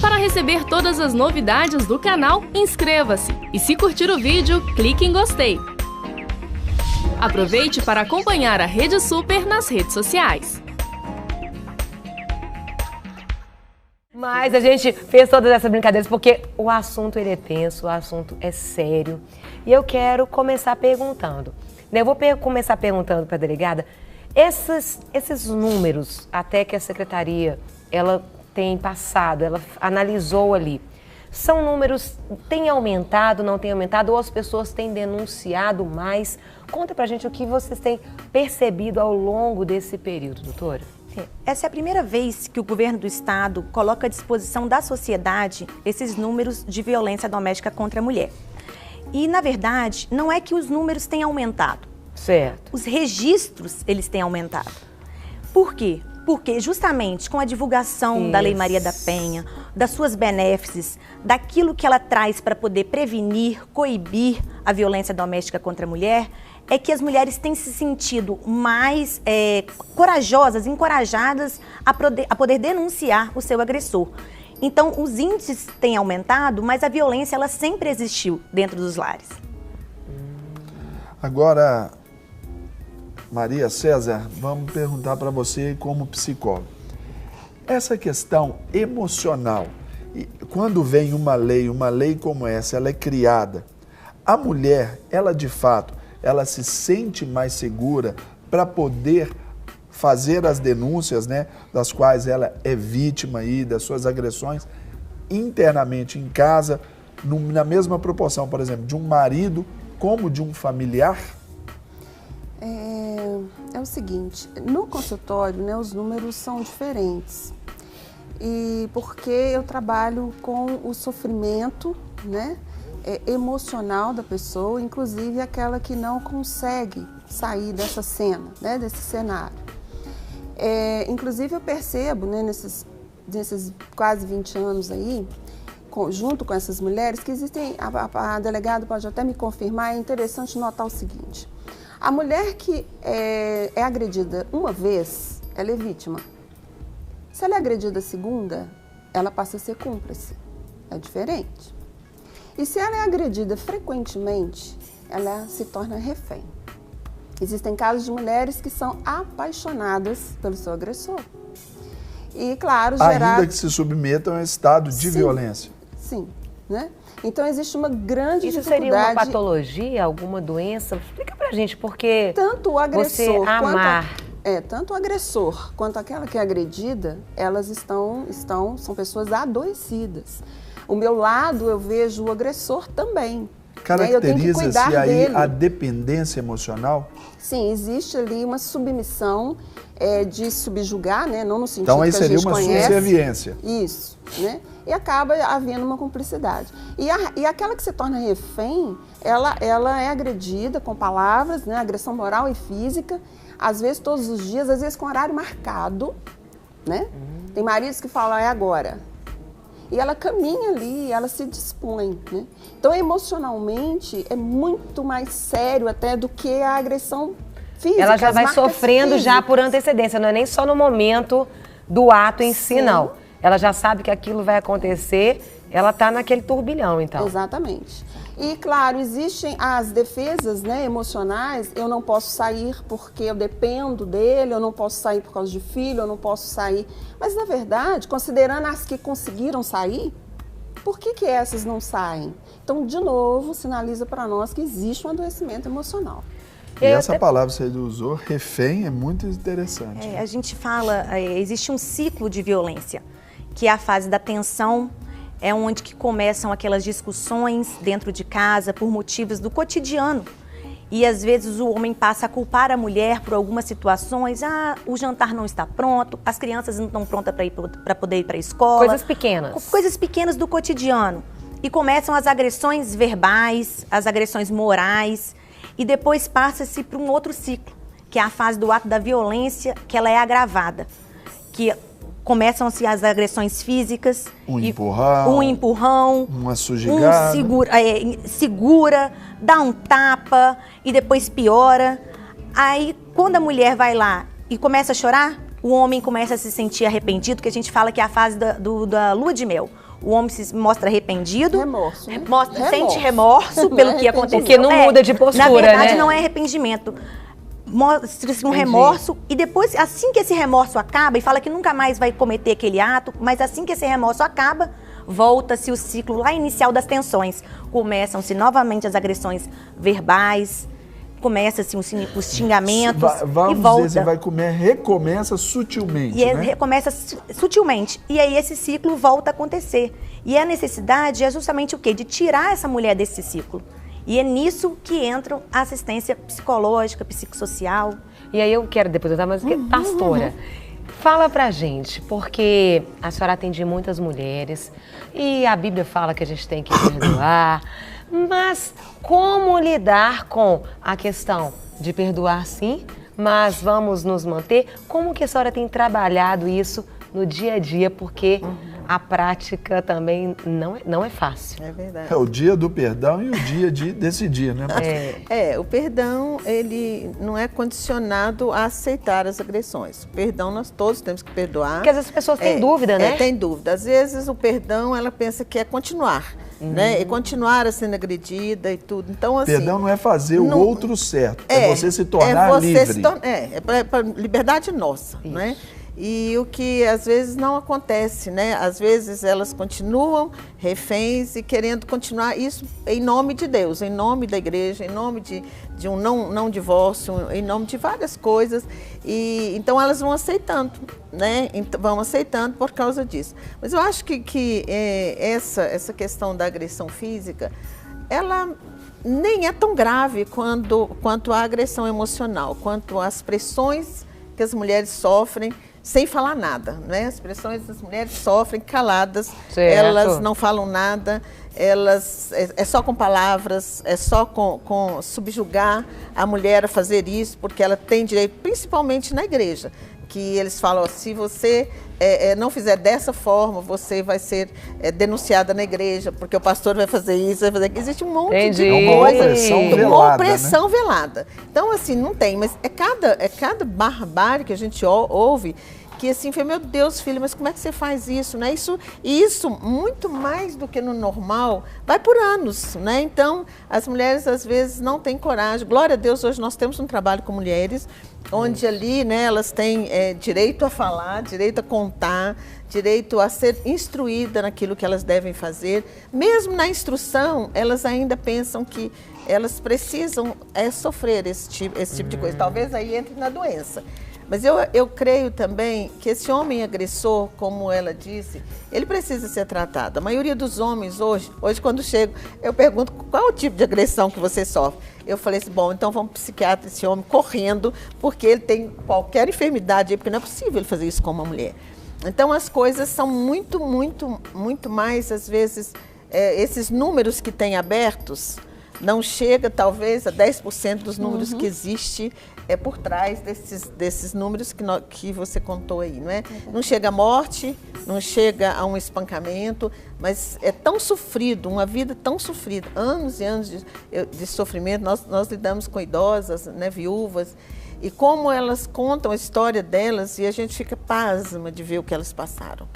Para receber todas as novidades do canal, inscreva-se e se curtir o vídeo, clique em gostei. Aproveite para acompanhar a Rede Super nas redes sociais. Mas a gente fez todas essas brincadeiras porque o assunto ele é tenso, o assunto é sério. E eu quero começar perguntando, né? Eu vou começar perguntando para a delegada, esses números até que a secretaria ela tem passado, ela analisou ali, são números, tem aumentado, não tem aumentado, ou as pessoas têm denunciado mais? Conta pra gente o que vocês têm percebido ao longo desse período, doutora. Essa é a primeira vez que o governo do estado coloca à disposição da sociedade esses números de violência doméstica contra a mulher. E, na verdade, não é que os números tenham aumentado. Certo. Os registros, eles têm aumentado. Por quê? Porque justamente com a divulgação da Lei Maria da Penha, das suas benéfices, daquilo que ela traz para poder prevenir, coibir a violência doméstica contra a mulher, é que as mulheres têm se sentido mais corajosas, encorajadas a poder denunciar o seu agressor. Então, os índices têm aumentado, mas a violência ela sempre existiu dentro dos lares. Agora, Maria César, vamos perguntar para você como psicóloga. Essa questão emocional, quando vem uma lei como essa, ela é criada, a mulher, ela de fato, ela se sente mais segura para poder fazer as denúncias, né, das quais ela é vítima aí, das suas agressões, internamente em casa, na mesma proporção, por exemplo, de um marido como de um familiar? É o seguinte, no consultório, né, os números são diferentes. E porque eu trabalho com o sofrimento, né, emocional da pessoa, inclusive aquela que não consegue sair dessa cena, né, desse cenário. Inclusive eu percebo, né, nesses quase 20 anos aí, junto com essas mulheres, que existem, a delegada pode até me confirmar, é interessante notar o seguinte: a mulher que é agredida uma vez, ela é vítima. Se ela é agredida a segunda, ela passa a ser cúmplice. É diferente. E se ela é agredida frequentemente, ela se torna refém. Existem casos de mulheres que são apaixonadas pelo seu agressor. E, claro, ainda que se submetam a estado de violência. Sim, né? Então, existe uma grande dificuldade. Isso seria uma patologia, alguma doença? Explica pra gente, porque tanto o agressor você amar... tanto o agressor quanto aquela que é agredida, elas são pessoas adoecidas. O meu lado, eu vejo o agressor também. Caracteriza-se aí a dependência emocional? Sim, existe ali uma submissão de subjugar, né? Não no sentido então, aí que a gente seria uma conhece. subserviência. Isso, né? E acaba havendo uma cumplicidade. E aquela que se torna refém, ela é agredida com palavras, né? Agressão moral e física, às vezes todos os dias, às vezes com horário marcado, né? Tem maridos que falam, é agora. E ela caminha ali, ela se dispõe, né? Então, emocionalmente, é muito mais sério até do que a agressão física. Ela já vai sofrendo já por antecedência, não é nem só no momento do ato em si, não. Ela já sabe que aquilo vai acontecer, ela está naquele turbilhão, então. Exatamente. E, claro, existem as defesas, né, emocionais. Eu não posso sair porque eu dependo dele, eu não posso sair por causa de filho, eu não posso sair. Mas, na verdade, considerando as que conseguiram sair, por que essas não saem? Então, de novo, sinaliza para nós que existe um adoecimento emocional. E essa palavra que você usou, refém, é muito interessante. A gente fala, existe um ciclo de violência, que é a fase da tensão, é onde que começam aquelas discussões dentro de casa por motivos do cotidiano. E às vezes o homem passa a culpar a mulher por algumas situações. O jantar não está pronto, as crianças não estão prontas para poder ir para a escola. Coisas pequenas. Coisas pequenas do cotidiano. E começam as agressões verbais, as agressões morais. E depois passa-se para um outro ciclo, que é a fase do ato da violência, que ela é agravada. Que começam-se as agressões físicas. Um empurrão. Uma sujigada. Segura, dá um tapa e depois piora. Aí, quando a mulher vai lá e começa a chorar, o homem começa a se sentir arrependido, que a gente fala que é a fase da lua de mel. o homem se mostra arrependido, Remorso, né? sente remorso pelo que aconteceu. Porque não muda de postura, na verdade, né? não é arrependimento. Mostra-se um remorso e depois, assim que esse remorso acaba, e fala que nunca mais vai cometer aquele ato, mas assim que esse remorso acaba, volta-se o ciclo lá inicial das tensões. Começam-se novamente as agressões verbais, começa-se os xingamentos Vamos e volta. dizer, recomeça sutilmente, E né? recomeça sutilmente. E aí esse ciclo volta a acontecer. E a necessidade é justamente o quê? De tirar essa mulher desse ciclo. E é nisso que entra a assistência psicológica, psicossocial. E aí eu quero depois, mas pastora, fala pra gente, porque a senhora atende muitas mulheres e a Bíblia fala que a gente tem que perdoar, mas como lidar com a questão de perdoar sim, mas vamos nos manter? Como que a senhora tem trabalhado isso no dia a dia, porque a prática também não é fácil. É verdade. É o dia do perdão e o dia de decidir, né? O perdão, ele não é condicionado a aceitar as agressões. O perdão, nós todos temos que perdoar. Porque às vezes as pessoas têm dúvida, né? Tem dúvida. Às vezes o perdão, ela pensa que é continuar, né? E continuar sendo agredida e tudo. Então, assim... Perdão não é fazer o outro certo, é você se tornar livre. É para liberdade nossa, né? E o que às vezes não acontece, né? Às vezes elas continuam reféns e querendo continuar isso em nome de Deus, em nome da igreja, em nome de um não divórcio, em nome de várias coisas. E então elas vão aceitando, né? Vão aceitando por causa disso. Mas eu acho que essa questão da agressão física, ela nem é tão grave quanto a agressão emocional, quanto as pressões que as mulheres sofrem sem falar nada, né? As pressões das mulheres sofrem caladas, elas não falam nada, elas é só com palavras, é só com subjugar a mulher a fazer isso, porque ela tem direito, principalmente na igreja, que eles falam, se você não fizer dessa forma, você vai ser denunciada na igreja, porque o pastor vai fazer isso, vai fazer aquilo. Existe um monte de coisa. Uma opressão velada. Então, assim, não tem, mas é cada barbárie que a gente ouve, que assim, meu Deus, filho, mas como é que você faz isso, né? Isso, muito mais do que no normal, vai por anos, né? Então, as mulheres, às vezes, não têm coragem. Glória a Deus, hoje nós temos um trabalho com mulheres, onde ali, né, elas têm direito a falar, direito a contar, direito a ser instruída naquilo que elas devem fazer. Mesmo na instrução, elas ainda pensam que elas precisam sofrer esse tipo de coisa. Talvez aí entre na doença. Mas eu creio também que esse homem agressor, como ela disse, ele precisa ser tratado. A maioria dos homens hoje quando chego, eu pergunto qual é o tipo de agressão que você sofre. Eu falei assim, bom, então vamos para o psiquiatra, esse homem correndo, porque ele tem qualquer enfermidade, porque não é possível ele fazer isso com uma mulher. Então as coisas são muito, muito, muito mais, às vezes, esses números que tem abertos, não chega talvez a 10% dos números que existe por trás desses números que você contou aí, não é? Não chega a morte, não chega a um espancamento, mas é tão sofrido, uma vida tão sofrida, anos e anos de sofrimento. Nós lidamos com idosas, né, viúvas, e como elas contam a história delas e a gente fica pasma de ver o que elas passaram.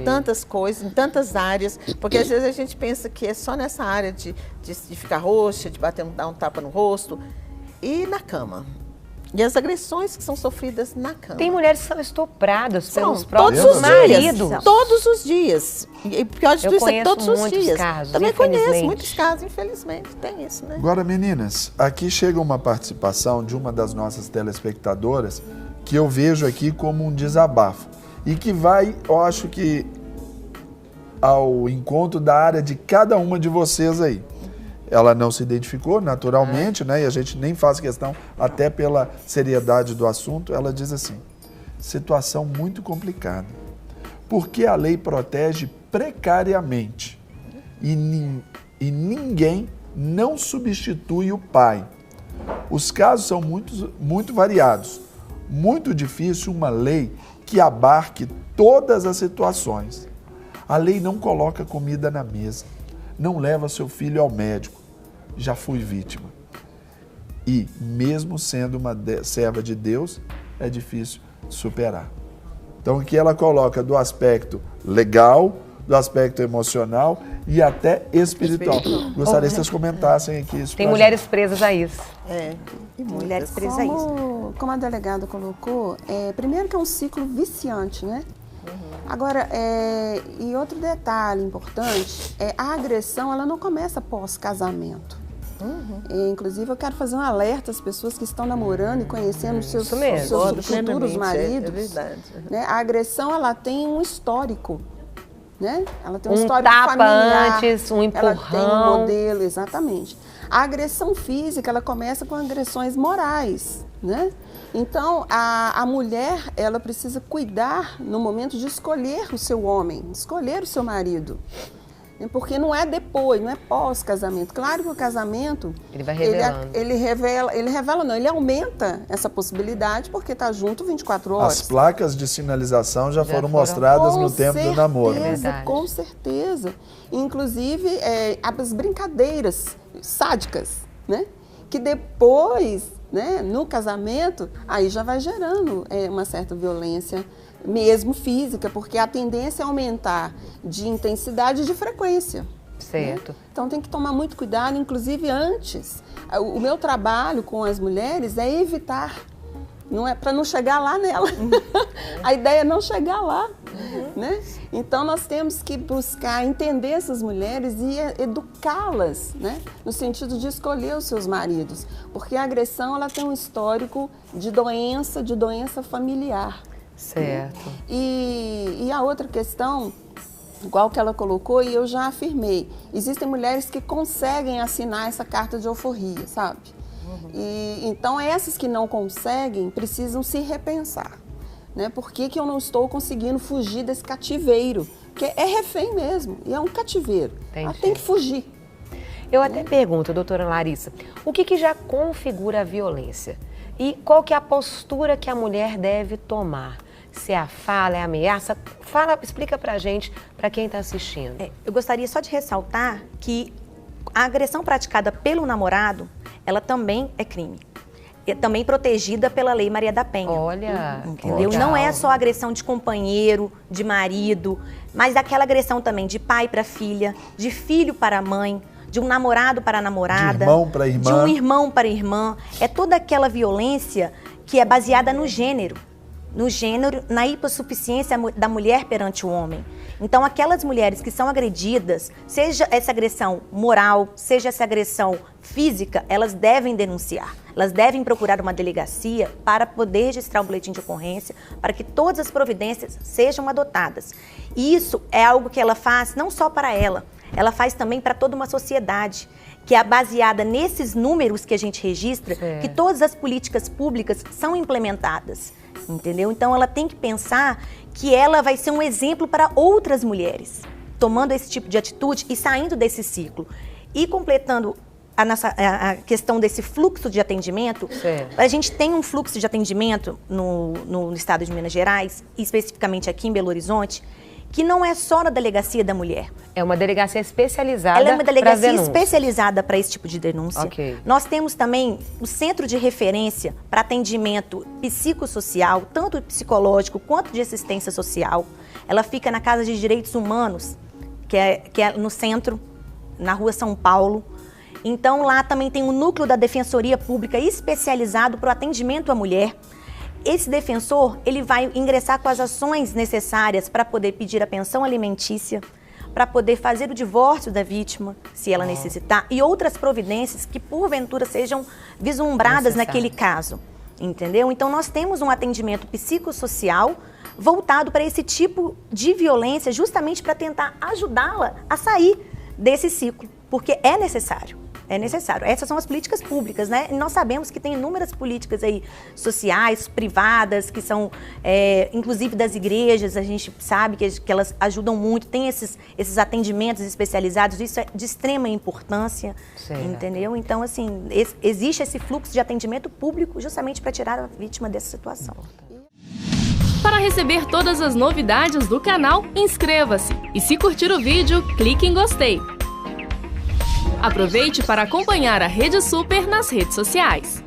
Tantas coisas, em tantas áreas, porque às vezes a gente pensa que é só nessa área de ficar roxa, de dar um tapa no rosto, e na cama. E as agressões que são sofridas na cama. Tem mulheres que são estupradas pelos todos próprios os maridos. dias, todos os dias. E pior de tudo isso é todos os dias. Casos, também conheço muitos casos, infelizmente, tem isso, né? Agora, meninas, aqui chega uma participação de uma das nossas telespectadoras que eu vejo aqui como um desabafo. E que vai, eu acho que, ao encontro da área de cada uma de vocês aí. Ela não se identificou naturalmente, né? E a gente nem faz questão, até pela seriedade do assunto. Ela diz assim, situação muito complicada. Porque a lei protege precariamente e ninguém não substitui o pai. Os casos são muito variados. Muito difícil uma lei que abarque todas as situações. A lei não coloca comida na mesa, não leva seu filho ao médico. Já fui vítima. E, mesmo sendo uma serva de Deus, é difícil superar. Então, aqui ela coloca do aspecto legal, do aspecto emocional e até espiritual. Gostaria que vocês comentassem aqui isso. Tem mulheres presas a isso. E mulheres presas a isso. Como a delegada colocou, primeiro que é um ciclo viciante, né? Agora, e outro detalhe importante, a agressão ela não começa pós-casamento. Inclusive, eu quero fazer um alerta às pessoas que estão namorando e conhecendo os seus futuros maridos. É verdade. Né? A agressão, ela tem um histórico. Né? Ela tem um histórico tapa familiar, antes, um empurrão. Ela tem um modelo, exatamente. A agressão física, ela começa com agressões morais, né? Então, a mulher, ela precisa cuidar no momento de escolher o seu homem, escolher o seu marido. Porque não é depois, não é pós-casamento. Claro que o casamento, ele vai revelando. Ele aumenta essa possibilidade porque está junto 24 horas. As placas de sinalização já foram mostradas no tempo do namoro. Com certeza. Inclusive, as brincadeiras sádicas, né? Que depois, né, no casamento, aí já vai gerando uma certa violência mesmo física, porque a tendência é aumentar de intensidade e de frequência. Certo. Né? Então tem que tomar muito cuidado, inclusive antes. O meu trabalho com as mulheres é evitar, não é para não chegar lá nela. A ideia é não chegar lá, né? Então nós temos que buscar entender essas mulheres e educá-las, né? No sentido de escolher os seus maridos, porque a agressão ela tem um histórico de doença familiar. Certo. E a outra questão, igual que ela colocou, e eu já afirmei, existem mulheres que conseguem assinar essa carta de alforria, sabe? E então essas que não conseguem precisam se repensar, né? Por que eu não estou conseguindo fugir desse cativeiro? Porque é refém mesmo, e é um cativeiro. Ela tem que fugir. Eu até pergunto, doutora Larissa, o que já configura a violência? E qual que é a postura que a mulher deve tomar? Se é a fala, é a ameaça? Explica pra gente, pra quem tá assistindo. Eu gostaria só de ressaltar que a agressão praticada pelo namorado, ela também é crime. É também protegida pela Lei Maria da Penha. Olha, entendeu? Não é só agressão de companheiro, de marido, mas daquela agressão também de pai para filha, de filho para mãe, de um namorado para a namorada, de irmão para irmã. De um irmão para irmã. É toda aquela violência que é baseada no gênero, na hipossuficiência da mulher perante o homem. Então, aquelas mulheres que são agredidas, seja essa agressão moral, seja essa agressão física, elas devem denunciar. Elas devem procurar uma delegacia para poder registrar um boletim de ocorrência, para que todas as providências sejam adotadas. E isso é algo que ela faz não só para ela faz também para toda uma sociedade, que é baseada nesses números que a gente registra, que todas as políticas públicas são implementadas. Entendeu? Então ela tem que pensar que ela vai ser um exemplo para outras mulheres, tomando esse tipo de atitude e saindo desse ciclo. E completando a questão desse fluxo de atendimento, a gente tem um fluxo de atendimento no estado de Minas Gerais, especificamente aqui em Belo Horizonte, que não é só na delegacia da mulher. É uma delegacia especializada. Ela é uma delegacia especializada para esse tipo de denúncia. Okay. Nós temos também o centro de referência para atendimento psicossocial, tanto psicológico quanto de assistência social. Ela fica na Casa de Direitos Humanos, que é no centro, na Rua São Paulo. Então lá também tem um núcleo da Defensoria Pública especializado para o atendimento à mulher. Esse defensor, ele vai ingressar com as ações necessárias para poder pedir a pensão alimentícia, para poder fazer o divórcio da vítima, se ela necessitar, e outras providências que, porventura, sejam vislumbradas naquele caso, entendeu? Então, nós temos um atendimento psicossocial voltado para esse tipo de violência, justamente para tentar ajudá-la a sair desse ciclo, porque é necessário. É necessário. Essas são as políticas públicas, né? E nós sabemos que tem inúmeras políticas aí sociais, privadas, que são, inclusive das igrejas, a gente sabe que elas ajudam muito, tem esses atendimentos especializados, isso é de extrema importância, entendeu? Então, assim, existe esse fluxo de atendimento público justamente para tirar a vítima dessa situação. Para receber todas as novidades do canal, inscreva-se e se curtir o vídeo, clique em gostei. Aproveite para acompanhar a Rede Super nas redes sociais.